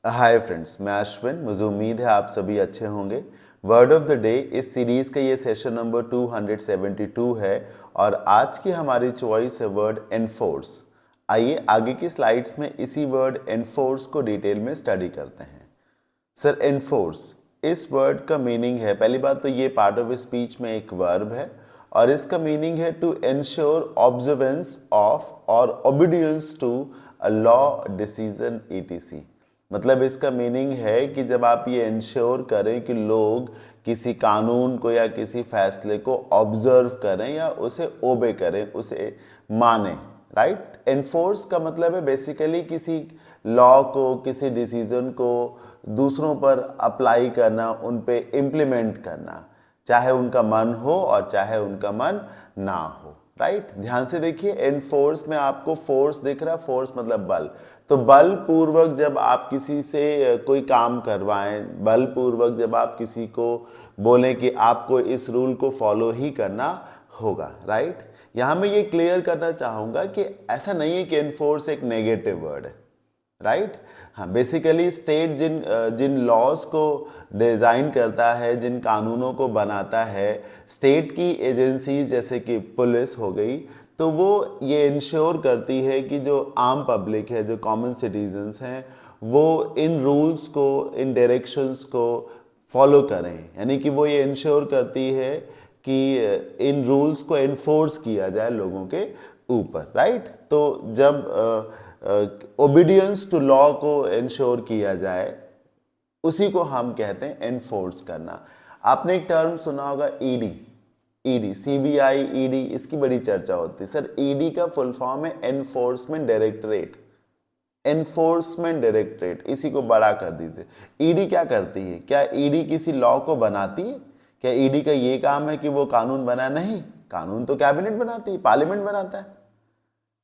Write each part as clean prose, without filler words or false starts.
Hi friends, मैं अश्विन। मुझे उम्मीद है आप सभी अच्छे होंगे। वर्ड ऑफ द डे इस सीरीज का ये सेशन नंबर 272 है और आज की हमारी चॉइस है वर्ड एनफोर्स। आइए आगे की स्लाइड्स में इसी वर्ड एनफोर्स को डिटेल में स्टडी करते हैं। सर, एनफोर्स इस वर्ड का मीनिंग है, पहली बात तो ये पार्ट ऑफ स्पीच में एक वर्ब है और इसका मीनिंग है टू एंश्योर ऑब्जर्वेंस ऑफ और obedience to a law, decision, ETC. मतलब इसका मीनिंग है कि जब आप ये इंश्योर करें कि लोग किसी कानून को या किसी फैसले को ऑब्जर्व करें या उसे ओबे करें, उसे माने। राइट? एनफोर्स का मतलब है बेसिकली किसी लॉ को, किसी डिसीजन को दूसरों पर अप्लाई करना, उन पे इम्प्लीमेंट करना, चाहे उनका मन हो और चाहे उनका मन ना हो। राइट? ध्यान से देखिए, एनफोर्स में आपको फोर्स दिख रहा है। फोर्स मतलब बल। तो बल पूर्वक जब आप किसी से कोई काम करवाएं, बल पूर्वक जब आप किसी को बोलें कि आपको इस रूल को फॉलो ही करना होगा। राइट? यहां मैं ये क्लियर करना चाहूंगा कि ऐसा नहीं है कि एनफोर्स एक नेगेटिव वर्ड है। राइट? हाँ, बेसिकली स्टेट जिन लॉज को डिज़ाइन करता है, जिन कानूनों को बनाता है, स्टेट की एजेंसीज जैसे कि पुलिस हो गई, तो वो ये इंश्योर करती है कि जो आम पब्लिक है, जो कॉमन सिटीजन्स हैं, वो इन रूल्स को, इन डायरेक्शंस को फॉलो करें। यानी कि वो ये इंश्योर करती है कि इन रूल्स को एनफोर्स किया जाए लोगों के ऊपर। राइट? तो जब ओबीडियंस टू लॉ को इंश्योर किया जाए, उसी को हम कहते हैं एनफोर्स करना। आपने एक टर्म सुना होगा, ईडी। ईडी, सीबीआई, ईडी, इसकी बड़ी चर्चा होती है। सर, ईडी का फुल फॉर्म है एनफोर्समेंट डायरेक्टरेट। एनफोर्समेंट डायरेक्टरेट, इसी को बड़ा कर दीजिए। ईडी क्या करती है? क्या ईडी किसी लॉ को बनाती है? क्या ईडी का ये काम है कि वो कानून बनाए? नहीं, कानून तो कैबिनेट बनाती है, पार्लियामेंट बनाता है।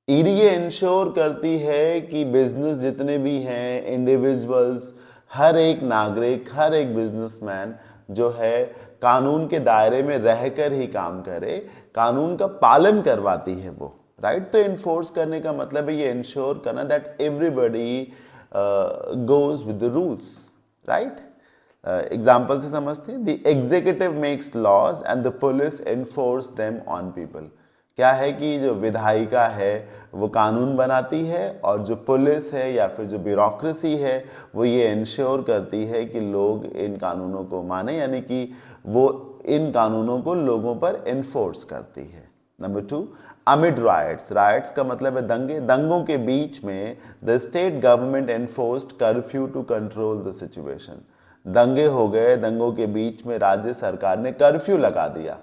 ईडी ये इंश्योर करती है कि बिजनेस जितने भी हैं, इंडिविजुअल्स, हर एक नागरिक, हर एक बिजनेसमैन जो है कानून के दायरे में रहकर ही काम करे, कानून का पालन करवाती है वो। राइट? तो इन्फोर्स करने का मतलब है ये इंश्योर करना that everybody goes with the rules. Right? Example से समझते हैं। The executive makes laws and the police enforce them on people. क्या है कि जो विधायिका है वो कानून बनाती है और जो पुलिस है या फिर जो ब्यूरोक्रेसी है वो ये इंश्योर करती है कि लोग इन कानूनों को माने, यानी कि वो इन कानूनों को लोगों पर एनफोर्स करती है। Number 2, amid rights. राइट्स का मतलब है दंगे। दंगों के बीच में the state government enforced curfew to control the situation. दंगे हो गए, दंगों के बीच में राज्य सरकार ने कर्फ्यू लगा दिया,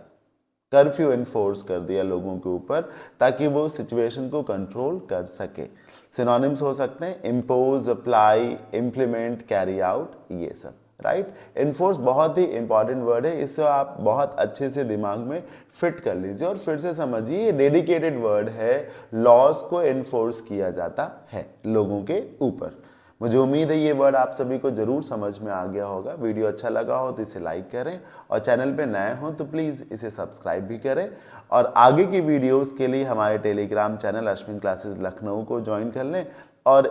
कर्फ्यू इन्फोर्स कर दिया लोगों के ऊपर, ताकि वो सिचुएशन को कंट्रोल कर सके। सिनोनिम्स हो सकते हैं impose, apply, implement, carry out, ये सब। राइट? इन्फोर्स बहुत ही इंपॉर्टेंट वर्ड है, इससे आप बहुत अच्छे से दिमाग में फिट कर लीजिए और फिर से समझिए, ये डेडिकेटेड वर्ड है। लॉज को इन्फोर्स किया जाता है लोगों के ऊपर। मुझे उम्मीद है ये वर्ड आप सभी को जरूर समझ में आ गया होगा। वीडियो अच्छा लगा हो तो इसे लाइक करें और चैनल पे नए हो तो प्लीज़ इसे सब्सक्राइब भी करें। और आगे की वीडियोस के लिए हमारे Telegram channel Ashwin classes Lucknow को ज्वाइन कर लें और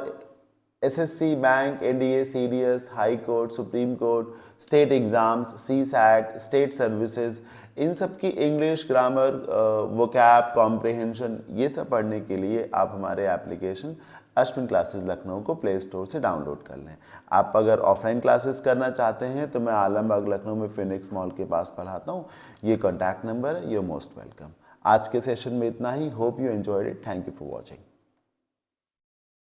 SSC, bank, NDA, CDS, high court, supreme court, state exams, CSAT, state services, इन सब की इंग्लिश, ग्रामर, वोकैब, कॉम्प्रिहेंशन, ये सब पढ़ने के लिए आप हमारे एप्लीकेशन अश्विन क्लासेस लखनऊ को प्ले स्टोर से डाउनलोड कर लें। आप अगर ऑफलाइन क्लासेस करना चाहते हैं तो मैं आलमबाग लखनऊ में फिनिक्स मॉल के पास पढ़ाता हूँ। ये कॉन्टैक्ट नंबर है। You are most welcome. आज के सेशन में इतना ही। Hope you enjoyed it. Thank you for watching.